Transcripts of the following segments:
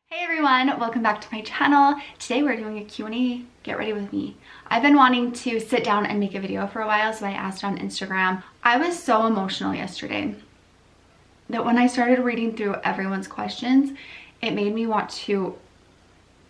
Hey everyone, welcome back to my channel. Today we're doing a Q&A. Get ready with me. I've been wanting to sit down and make a video for a while, so I asked on Instagram. I was so emotional yesterday that when I started reading through everyone's questions, it made me want to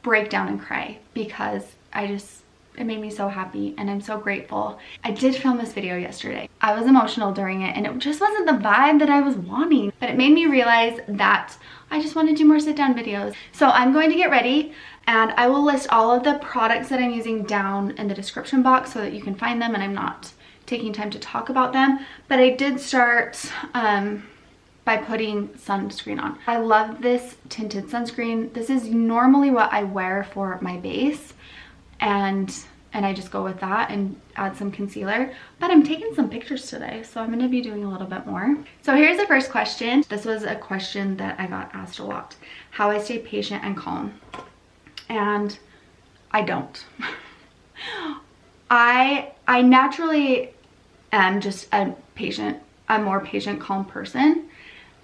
break down and cry because it made me so happy and I'm so grateful. I did film this video yesterday. I was emotional during it and it just wasn't the vibe that I was wanting, but it made me realize that I just want to do more sit down videos. So I'm going to get ready and I will list all of the products that I'm using down in the description box so that you can find them and I'm not taking time to talk about them. But I did start by putting sunscreen on. I love this tinted sunscreen. This is normally what I wear for my base and I just go with that and add some concealer, but I'm taking some pictures today, so I'm going to be doing a little bit more. So here's the first question. This was a question that I got asked a lot: how I stay patient and calm. And I don't. I naturally am just a more patient, calm person.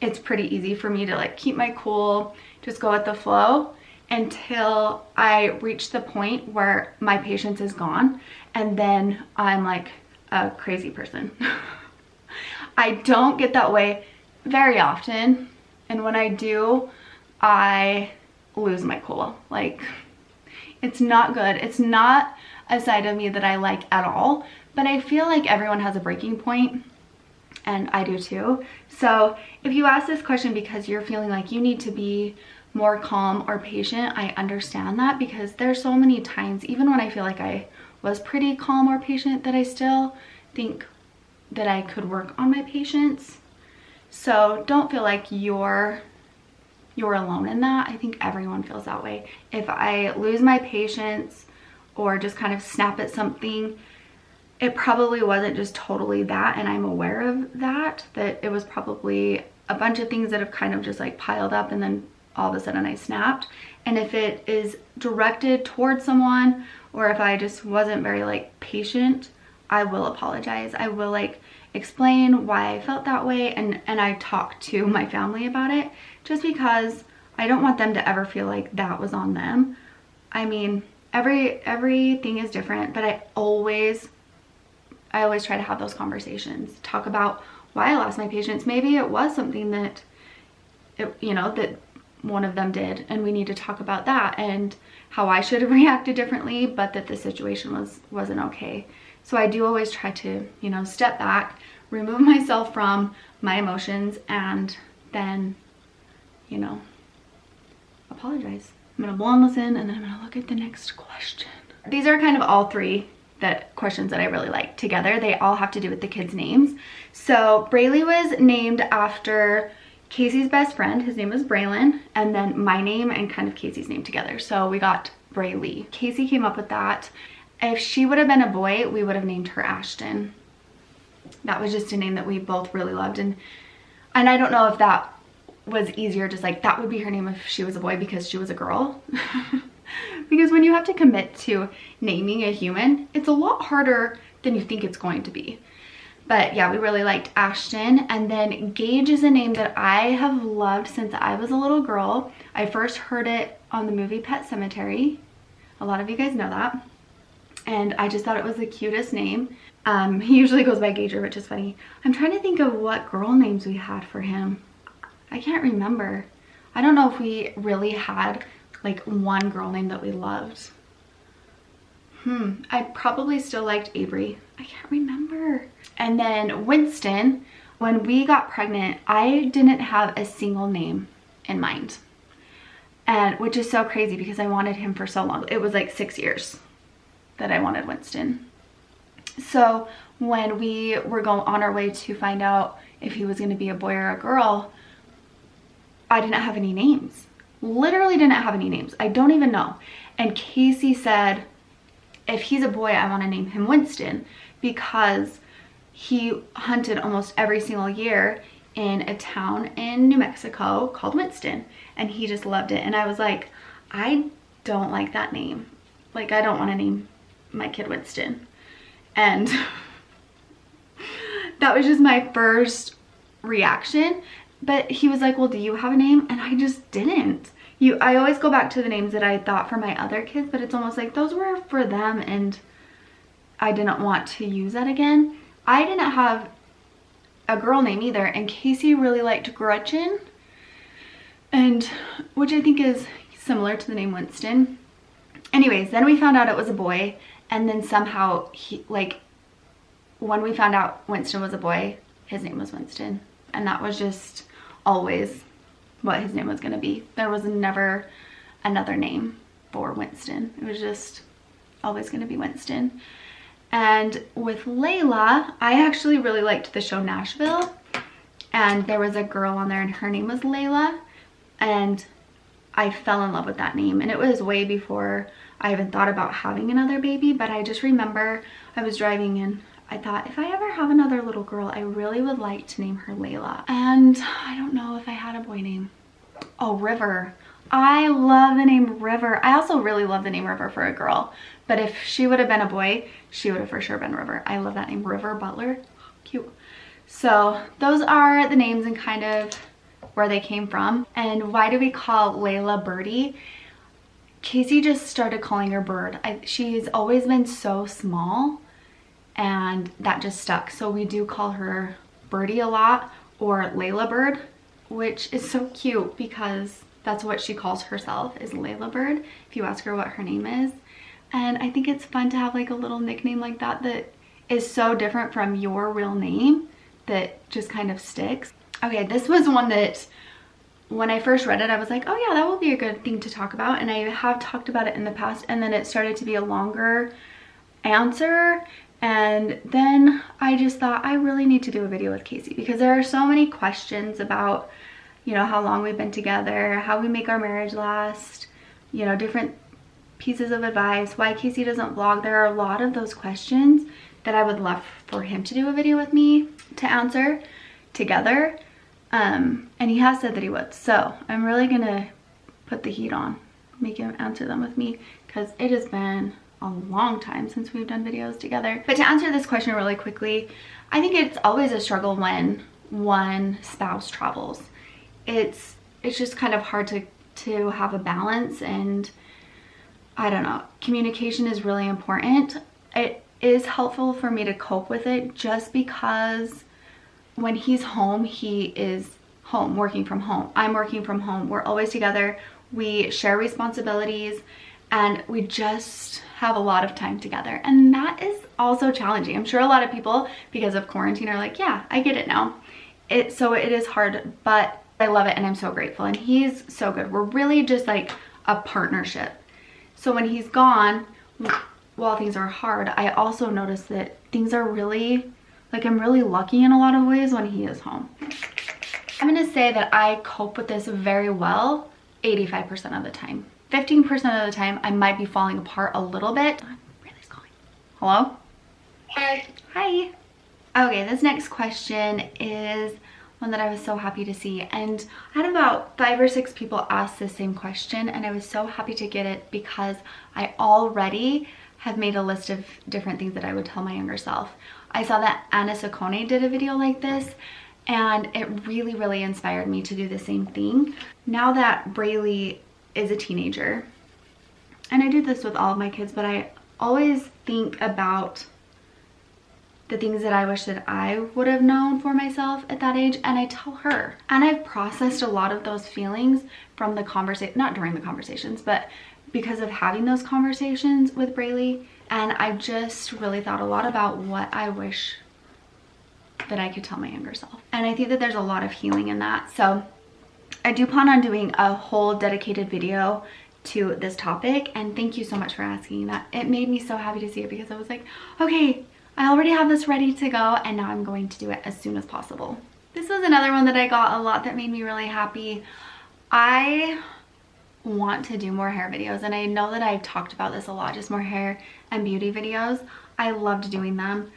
It's pretty easy for me to like keep my cool, just go with the flow until I reach the point where my patience is gone, and then I'm like a crazy person. I don't get that way very often, and when I do, I lose my cool. Like, it's not good. It's not a side of me that I like at all, but I feel like everyone has a breaking point, and I do too. So if you ask this question because you're feeling like you need to be more calm or patient, I understand that, because there's so many times, even when I feel like I was pretty calm or patient, that I still think that I could work on my patience. So don't feel like you're alone in that. I think everyone feels that way. If I lose my patience or just kind of snap at something, it probably wasn't just totally that, and I'm aware of that it was probably a bunch of things that have kind of just like piled up, and then all of a sudden I snapped. And if it is directed towards someone, or if I just wasn't very like patient, I will apologize. I will like explain why I felt that way, and I talk to my family about it, just because I don't want them to ever feel like that was on them. I mean, everything is different, but I always try to have those conversations, talk about why I lost my patience. Maybe it was something that that one of them did, and we need to talk about that and how I should have reacted differently, but that the situation wasn't okay. So I do always try to, step back, remove myself from my emotions, and then, apologize. I'm gonna blow on this in, and then I'm gonna look at the next question. These are kind of all three questions that I really like together. They all have to do with the kids' names. So Braylee was named after Casey's best friend. His name was Braylon, and then my name and kind of Casey's name together. So we got Braylee. Casey came up with that. If she would have been a boy, we would have named her Ashton. That was just a name that we both really loved, and I don't know if that was easier, just like that would be her name if she was a boy because she was a girl. Because when you have to commit to naming a human, it's a lot harder than you think it's going to be. But yeah, we really liked Ashton. And then Gage is a name that I have loved since I was a little girl. I first heard it on the movie Pet Sematary. A lot of you guys know that. And I just thought it was the cutest name. He usually goes by Gager, which is funny. I'm trying to think of what girl names we had for him. I can't remember. I don't know if we really had like one girl name that we loved. I probably still liked Avery. I can't remember. And then Winston, when we got pregnant, I didn't have a single name in mind. And which is so crazy because I wanted him for so long. It was like 6 years that I wanted Winston. So when we were going on our way to find out if he was going to be a boy or a girl, I didn't have any names. Literally didn't have any names. I don't even know. And Casey said, if he's a boy, I want to name him Winston, because he hunted almost every single year in a town in New Mexico called Winston, and he just loved it. And I was like, I don't like that name. Like, I don't want to name my kid Winston. And that was just my first reaction. But he was like, well, do you have a name? And I just didn't. I always go back to the names that I thought for my other kids, but it's almost like those were for them and I didn't want to use that again. I didn't have a girl name either, and Casey really liked Gretchen, and which I think is similar to the name Winston. Anyways, then we found out it was a boy, and then somehow when we found out Winston was a boy, his name was Winston, and that was just always what his name was going to be. There was never another name for Winston. It was just always going to be Winston. And with Layla, I actually really liked the show Nashville, and there was a girl on there and her name was Layla, and I fell in love with that name. And it was way before I even thought about having another baby, but I just remember I was driving and I thought, if I ever have another little girl, I really would like to name her Layla. And I don't know if I had a boy name. Oh, River. I love the name River. I also really love the name River for a girl, but if she would have been a boy, she would have for sure been River. I love that name, River Butler. Cute. So those are the names and kind of where they came from. And why do we call Layla Birdie? Casey just started calling her Bird. She's always been so small, and that just stuck. So we do call her Birdie a lot, or Layla Bird, which is so cute because that's what she calls herself, is Layla Bird, if you ask her what her name is. And I think it's fun to have like a little nickname like that that is so different from your real name that just kind of sticks. Okay, this was one that when I first read it, I was like, oh yeah, that will be a good thing to talk about. And I have talked about it in the past, and then it started to be a longer answer. And then I just thought I really need to do a video with Casey because there are so many questions about, you know, how long we've been together, how we make our marriage last, you know, different pieces of advice, why Casey doesn't vlog. There are a lot of those questions that I would love for him to do a video with me to answer together. And he has said that he would. So I'm really gonna put the heat on, make him answer them with me, because it has been a long time since we've done videos together. But to answer this question really quickly, I think it's always a struggle when one spouse travels. It's just kind of hard to have a balance, and I don't know, communication is really important. It is helpful for me to cope with it just because when he's home, he is home, working from home. I'm working from home. We're always together. We share responsibilities, and we just have a lot of time together. And that is also challenging. I'm sure a lot of people, because of quarantine, are like, yeah, I get it now. So it is hard, but I love it and I'm so grateful. And he's so good. We're really just like a partnership. So when he's gone, while things are hard, I also notice that things are really, like, I'm really lucky in a lot of ways when he is home. I'm gonna say that I cope with this very well 85% of the time. 15% of the time, I might be falling apart a little bit. Rayleigh's calling. Hello? Hi. Hi. Okay, this next question is one that I was so happy to see. And I had about 5 or 6 people ask the same question, and I was so happy to get it because I already have made a list of different things that I would tell my younger self. I saw that Anna Saccone did a video like this, and it really, really inspired me to do the same thing. Now that Braylee is a teenager, and I do this with all of my kids, but I always think about the things that I wish that I would have known for myself at that age, and I tell her. And I've processed a lot of those feelings from the conversation, not during the conversations, but because of having those conversations with Braylee. And I just really thought a lot about what I wish that I could tell my younger self. And I think that there's a lot of healing in that. So I do plan on doing a whole dedicated video to this topic, and thank you so much for asking that. It made me so happy to see it because I was like, okay, I already have this ready to go, and now I'm going to do it as soon as possible. This was another one that I got a lot that made me really happy. I want to do more hair videos, and I know that I've talked about this a lot, just more hair and beauty videos. I loved doing them,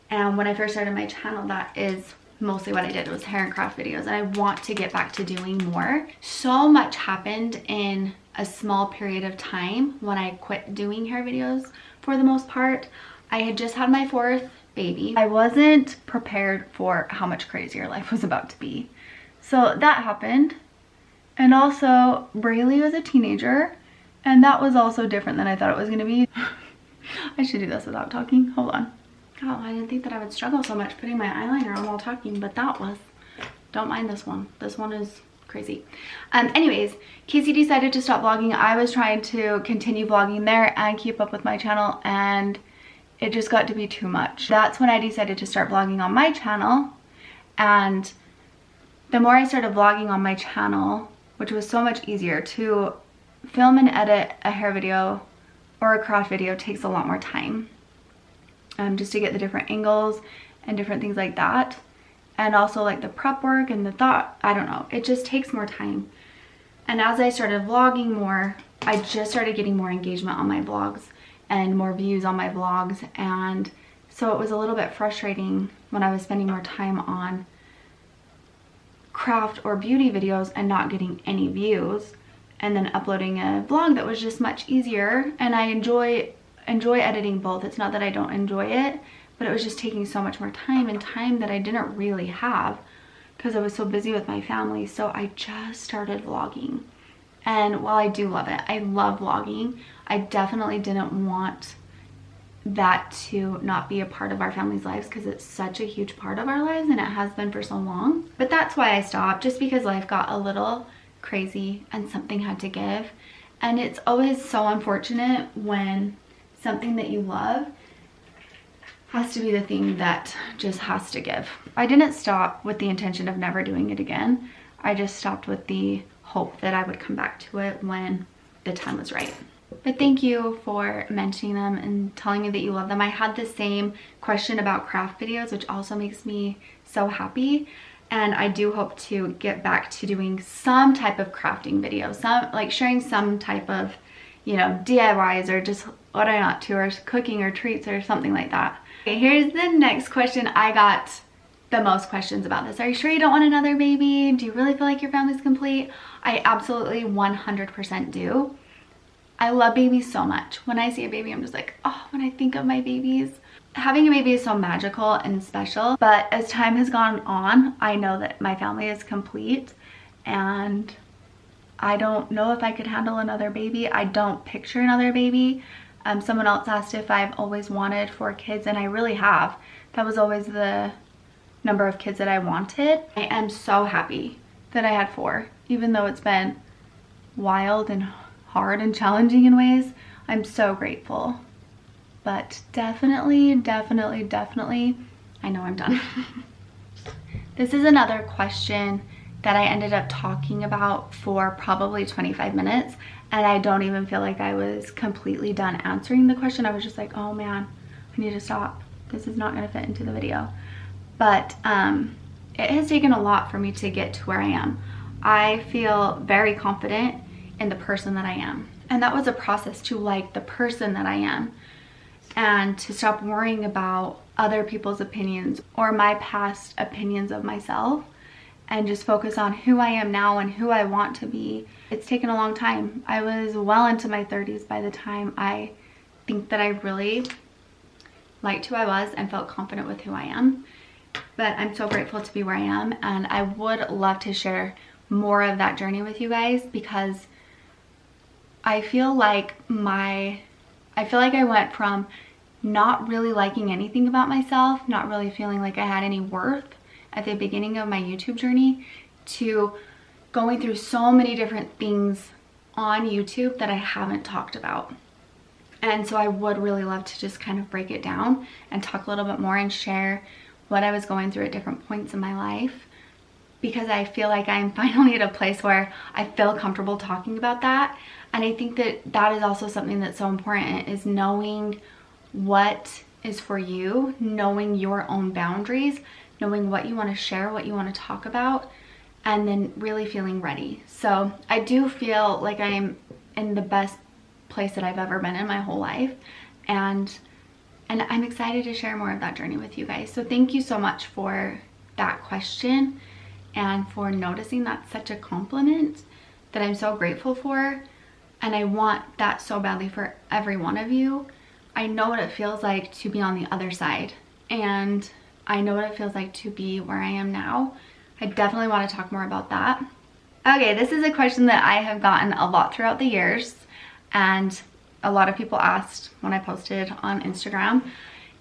and when I first started my channel, that is mostly what I did, was hair and craft videos, and I want to get back to doing more. So much happened in a small period of time when I quit doing hair videos for the most part. I had just had my 4th baby. I wasn't prepared for how much crazier life was about to be. So that happened. And also, Braylee was a teenager, and that was also different than I thought it was gonna be. I should do this without talking. Hold on. Oh, I didn't think that I would struggle so much putting my eyeliner on while talking, but that was, don't mind this one. This one is crazy. Anyways, Casey decided to stop vlogging. I was trying to continue vlogging there and keep up with my channel, and it just got to be too much. That's when I decided to start vlogging on my channel, and the more I started vlogging on my channel, which was so much easier, to film and edit a hair video or a craft video takes a lot more time, just to get the different angles and different things like that. And also like the prep work and the thought, I don't know, it just takes more time. And as I started vlogging more, I just started getting more engagement on my vlogs and more views on my vlogs. And so it was a little bit frustrating when I was spending more time on craft or beauty videos and not getting any views, and then uploading a vlog that was just much easier. And I enjoy editing both. It's not that I don't enjoy it, but it was just taking so much more time, and time that I didn't really have because I was so busy with my family. So I just started vlogging. And while I do love it, I love vlogging, I definitely didn't want that to not be a part of our family's lives, because it's such a huge part of our lives and it has been for so long. But that's why I stopped, just because life got a little crazy and something had to give. And it's always so unfortunate when something that you love has to be the thing that just has to give. I didn't stop with the intention of never doing it again. I just stopped with the hope that I would come back to it when the time was right. But thank you for mentioning them and telling me that you love them. I had the same question about craft videos, which also makes me so happy. And I do hope to get back to doing some type of crafting video, like sharing some type of, you know, DIYs, or just what I'm up to, or cooking or treats or something like that. Okay, here's the next question. I got the most questions about this. Are you sure you don't want another baby? Do you really feel like your family's complete? I absolutely 100% do. I love babies so much. When I see a baby, I'm just like, oh, when I think of my babies. Having a baby is so magical and special, but as time has gone on, I know that my family is complete, and I don't know if I could handle another baby. I don't picture another baby. Someone else asked if I've always wanted 4 kids, and I really have. That was always the number of kids that I wanted. I am so happy that I had 4, even though it's been wild and hard and challenging in ways. I'm so grateful. But definitely, I know I'm done. This is another question that I ended up talking about for probably 25 minutes, and I don't even feel like I was completely done answering the question. I was just like, oh man, I need to stop. This is not gonna fit into the video. But it has taken a lot for me to get to where I am. I feel very confident in the person that I am. And that was a process to like the person that I am, and to stop worrying about other people's opinions or my past opinions of myself, and just focus on who I am now and who I want to be. It's taken a long time. I was well into my 30s by the time I think that I really liked who I was and felt confident with who I am. But I'm so grateful to be where I am, and I would love to share more of that journey with you guys, because I feel like I went from not really liking anything about myself, not really feeling like I had any worth at the beginning of my YouTube journey, to going through so many different things on YouTube that I haven't talked about. And so I would really love to just kind of break it down and talk a little bit more and share what I was going through at different points in my life, because I feel like I'm finally at a place where I feel comfortable talking about that. And I think that that is also something that's so important, is knowing what is for you, knowing your own boundaries, knowing what you want to share, what you want to talk about, and then really feeling ready. So I do feel like I'm in the best place that I've ever been in my whole life, and I'm excited to share more of that journey with you guys. So thank you so much for that question, and for noticing. That's such a compliment that I'm so grateful for, and I want that so badly for every one of you. I know what it feels like to be on the other side, and I know what it feels like to be where I am now. I definitely want to talk more about that. Okay, this is a question that I have gotten a lot throughout the years, and a lot of people asked when I posted on Instagram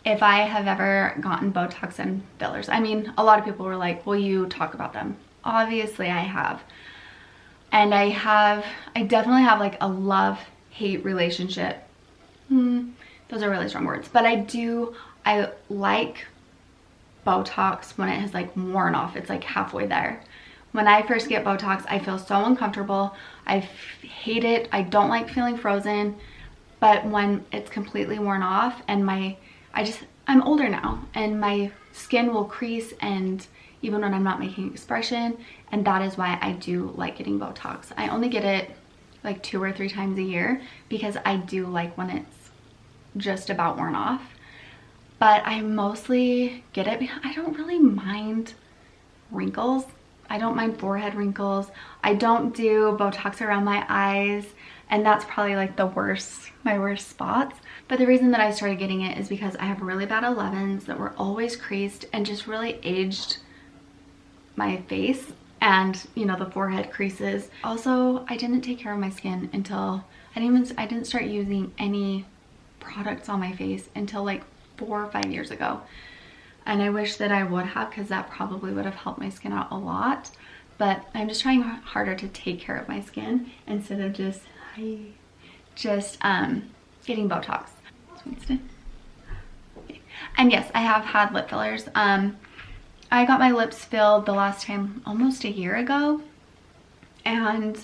if I have ever gotten Botox and fillers. I mean, a lot of people were like, will you talk about them? Obviously I have. And I definitely have like a love-hate relationship. Those are really strong words. But I like Botox when it has like worn off. It's like halfway there. When I first get Botox, I feel so uncomfortable. I hate it. I don't like feeling frozen. But when it's completely worn off and I'm older now and my skin will crease, and even when I'm not making expression, and that is why I do like getting Botox. I only get it like 2 or 3 times a year because I do like when it's just about worn off. But I mostly get it because I don't really mind wrinkles. I don't mind forehead wrinkles. I don't do Botox around my eyes, and that's probably like my worst spots. But the reason that I started getting it is because I have really bad 11s that were always creased and just really aged my face, and you know, the forehead creases. Also, I didn't take care of my skin until I didn't start using any products on my face until like 4 or 5 years ago. And I wish that I would have, because that probably would have helped my skin out a lot. But I'm just trying harder to take care of my skin instead of just getting Botox. And yes, I have had lip fillers. I got my lips filled the last time almost a year ago, and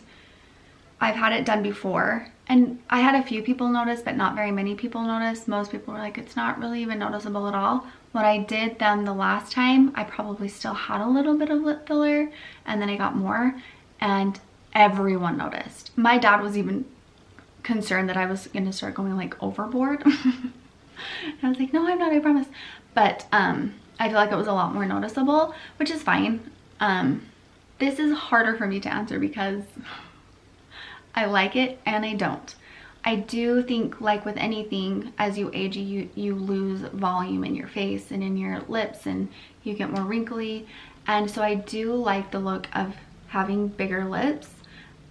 I've had it done before. And I had a few people notice, but not very many people noticed. Most people were like, it's not really even noticeable at all. When I did them the last time, I probably still had a little bit of lip filler, and then I got more, and everyone noticed. My dad was even concerned that I was gonna start going like overboard. And I was like, no, I'm not, I promise. But I feel like it was a lot more noticeable, which is fine. This is harder for me to answer because I like it and I don't. I do think, like with anything, as you age, you lose volume in your face and in your lips, and you get more wrinkly. And so I do like the look of having bigger lips,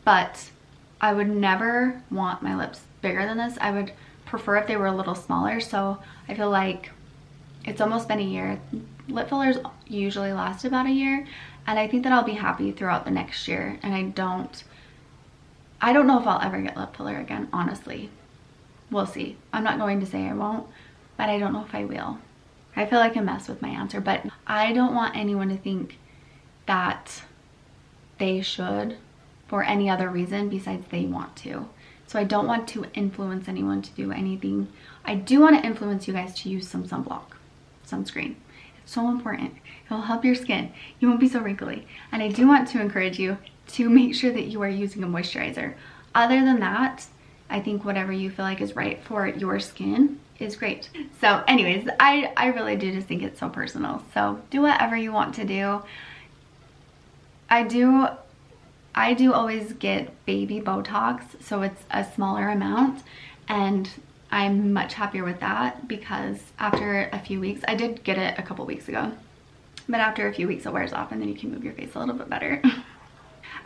but I would never want my lips bigger than this. I would prefer if they were a little smaller. So I feel like it's almost been a year. Lip fillers usually last about a year, and I think that I'll be happy throughout the next year. And I don't know if I'll ever get lip filler again, honestly. We'll see. I'm not going to say I won't, but I don't know if I will. I feel like a mess with my answer, but I don't want anyone to think that they should for any other reason besides they want to. So I don't want to influence anyone to do anything. I do want to influence you guys to use some sunblock, sunscreen. It's so important. It'll help your skin. You won't be so wrinkly. And I do want to encourage you to make sure that you are using a moisturizer. Other than that, I think whatever you feel like is right for your skin is great. So anyways, I really do just think it's so personal. So do whatever you want to do. I do always get baby Botox, so it's a smaller amount, and I'm much happier with that because after a few weeks, I did get it a couple weeks ago, but after a few weeks it wears off and then you can move your face a little bit better.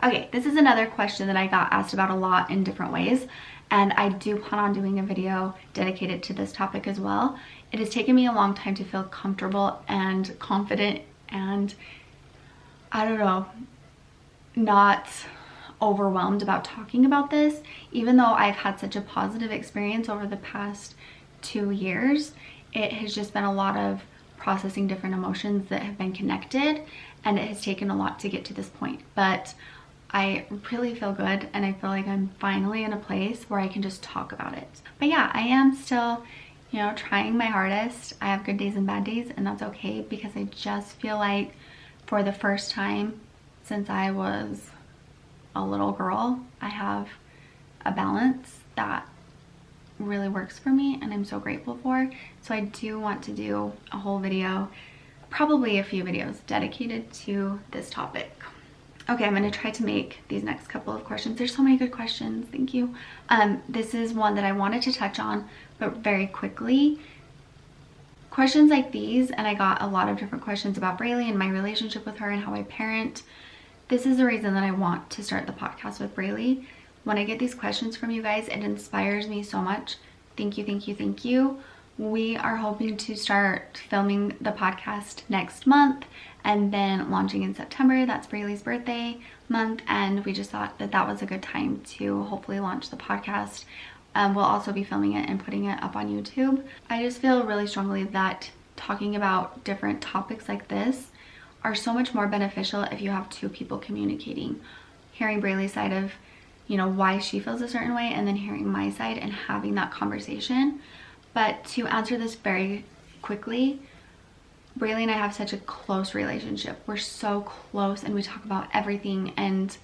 Okay, this is another question that I got asked about a lot in different ways, and I do plan on doing a video dedicated to this topic as well. It has taken me a long time to feel comfortable and confident and, I don't know, not overwhelmed about talking about this, even though I've had such a positive experience over the past 2 years. It has just been a lot of processing different emotions that have been connected, and it has taken a lot to get to this point. But I really feel good, and I feel like I'm finally in a place where I can just talk about it. But yeah, I am still, you know, trying my hardest. I have good days and bad days, and that's okay, because I just feel like for the first time since I was a little girl, I have a balance that really works for me, and I'm so grateful for. So I do want to do a whole video, probably a few videos dedicated to this topic. Okay, I'm going to try to make these next couple of questions. There's so many good questions. Thank you. This is one that I wanted to touch on, but very quickly. Questions like these, and I got a lot of different questions about Braylee and my relationship with her and how I parent. This is the reason that I want to start the podcast with Braylee. When I get these questions from you guys, it inspires me so much. Thank you, thank you, thank you. We are hoping to start filming the podcast next month and then launching in September. That's Braylee's birthday month, and we just thought that that was a good time to hopefully launch the podcast. We'll also be filming it and putting it up on YouTube. I just feel really strongly that talking about different topics like this are so much more beneficial if you have two people communicating. Hearing Braylee's side of, you know, why she feels a certain way, and then hearing my side and having that conversation. But to answer this very quickly, Braylee and I have such a close relationship. We're so close and we talk about everything, and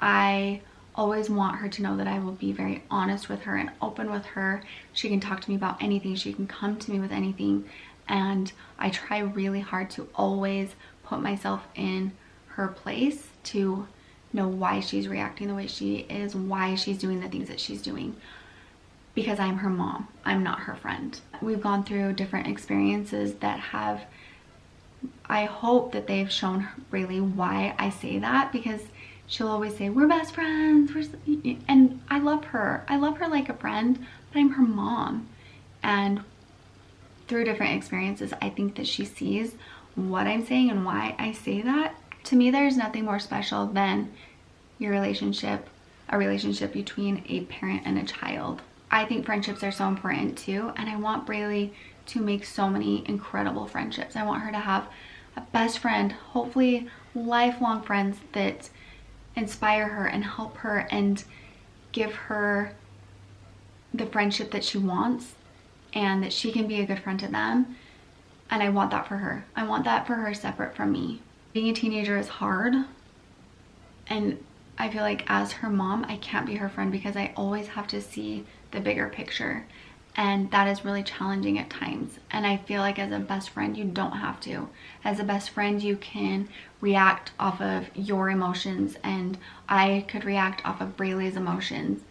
I always want her to know that I will be very honest with her and open with her. She can talk to me about anything. She can come to me with anything. And I try really hard to always put myself in her place to know why she's reacting the way she is, why she's doing the things that she's doing. Because I'm her mom, I'm not her friend. We've gone through different experiences that have, I hope that they've shown Braylee why I say that, because she'll always say, we're best friends, and I love her. I love her like a friend, but I'm her mom. And through different experiences, I think that she sees what I'm saying and why I say that. To me, there's nothing more special than your relationship, a relationship between a parent and a child. I think friendships are so important too, and I want Braylee to make so many incredible friendships. I want her to have a best friend, hopefully lifelong friends that inspire her and help her and give her the friendship that she wants, and that she can be a good friend to them. And I want that for her. I want that for her separate from me. Being a teenager is hard, and I feel like as her mom, I can't be her friend because I always have to see the bigger picture, and that is really challenging at times. And I feel like as a best friend, you don't have to. As a best friend, you can react off of your emotions, and I could react off of Braylee's emotions.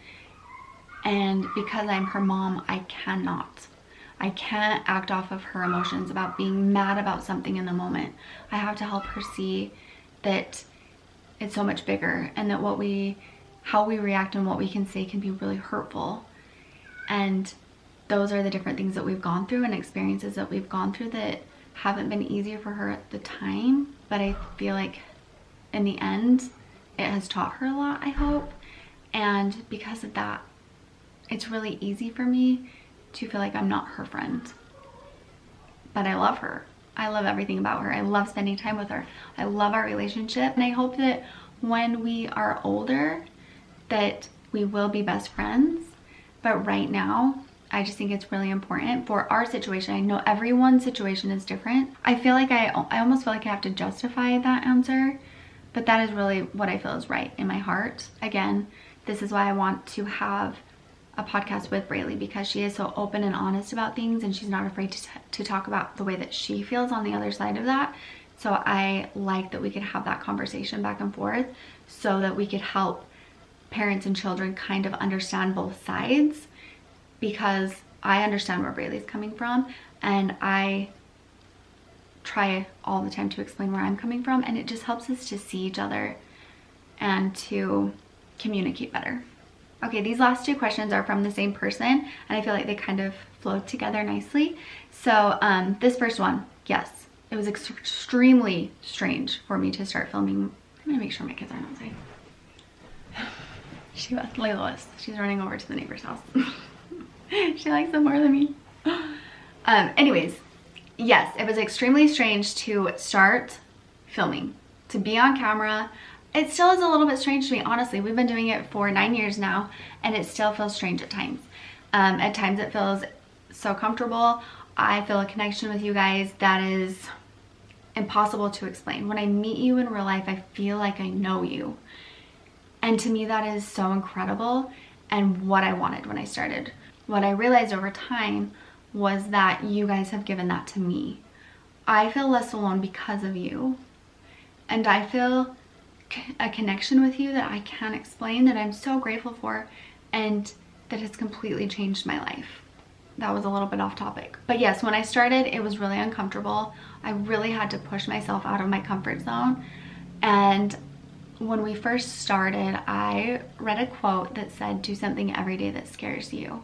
And because I'm her mom, I cannot. I can't act off of her emotions about being mad about something in the moment. I have to help her see that it's so much bigger, and that how we react and what we can say can be really hurtful. And those are the different things that we've gone through and experiences that we've gone through that haven't been easier for her at the time. But I feel like in the end, it has taught her a lot, I hope. And because of that, it's really easy for me to feel like I'm not her friend. But I love her. I love everything about her. I love spending time with her. I love our relationship. And I hope that when we are older, that we will be best friends. But right now, I just think it's really important for our situation. I know everyone's situation is different. I feel like I almost feel like I have to justify that answer, but that is really what I feel is right in my heart. Again, this is why I want to have a podcast with Braylee, because she is so open and honest about things, and she's not afraid to talk about the way that she feels on the other side of that. So I like that we could have that conversation back and forth so that we could help parents and children kind of understand both sides, because I understand where Braylee's coming from, and I try all the time to explain where I'm coming from, and it just helps us to see each other and to communicate better. Okay, these last two questions are from the same person, and I feel like they kind of flow together nicely. So this first one, yes, it was extremely strange for me to start filming. I'm gonna make sure my kids aren't outside. Layla was. She's running over to the neighbor's house. She likes them more than me. Anyways, yes, it was extremely strange to start filming, to be on camera. It still is a little bit strange to me, honestly. We've been doing it for 9 years now, and it still feels strange at times. At times it feels so comfortable. I feel a connection with you guys that is impossible to explain. When I meet you in real life, I feel like I know you. And to me, that is so incredible, and what I wanted when I started. What I realized over time was that you guys have given that to me. I feel less alone because of you, and I feel a connection with you that I can't explain, that I'm so grateful for, and that has completely changed my life. That was a little bit off topic. But yes, when I started, it was really uncomfortable. I really had to push myself out of my comfort zone, and when we first started, I read a quote that said, do something every day that scares you.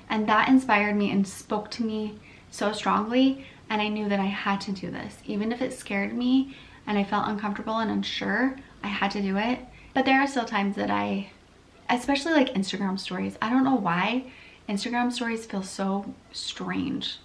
And that inspired me and spoke to me so strongly. And I knew that I had to do this. Even if it scared me and I felt uncomfortable and unsure, I had to do it. But there are still times that especially like Instagram stories, I don't know why Instagram stories feel so strange.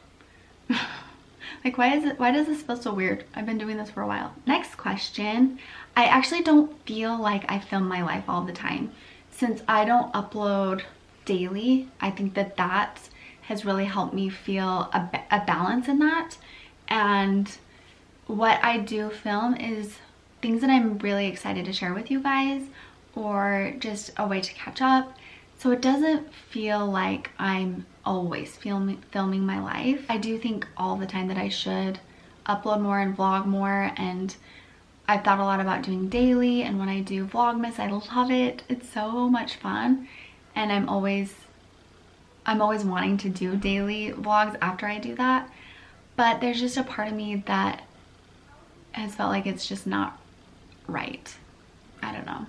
Like, why does this feel so weird? I've been doing this for a while. Next question. I actually don't feel like I film my life all the time. Since I don't upload daily, I think that has really helped me feel a balance in that. And what I do film is things that I'm really excited to share with you guys, or just a way to catch up. So it doesn't feel like I'm always filming my life. I do think all the time that I should upload more and vlog more, and I've thought a lot about doing daily, and when I do Vlogmas, I love it. It's so much fun, and I'm always wanting to do daily vlogs after I do that. But there's just a part of me that has felt like it's just not right. I don't know.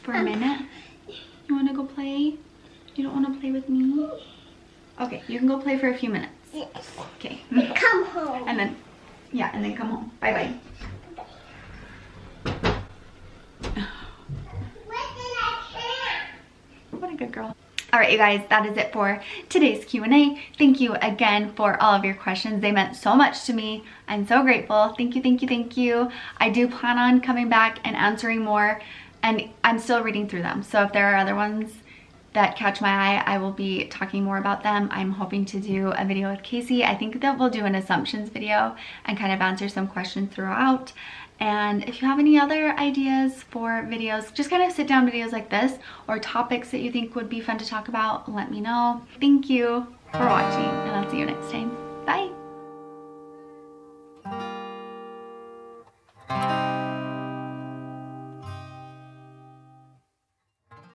For a minute. You want to go play? You don't want to play with me? Okay, you can go play for a few minutes. Yes. Okay. Come home. And then, yeah, and then come home. Bye-bye. What a good girl. All right, you guys, that is it for today's Q&A. Thank you again for all of your questions. They meant so much to me. I'm so grateful. Thank you, thank you, thank you. I do plan on coming back and answering more, and I'm still reading through them. So if there are other ones that catch my eye, I will be talking more about them. I'm hoping to do a video with Casey. I think that we'll do an assumptions video and kind of answer some questions throughout. And if you have any other ideas for videos, just kind of sit down videos like this, or topics that you think would be fun to talk about, let me know. Thank you for watching, and I'll see you next time.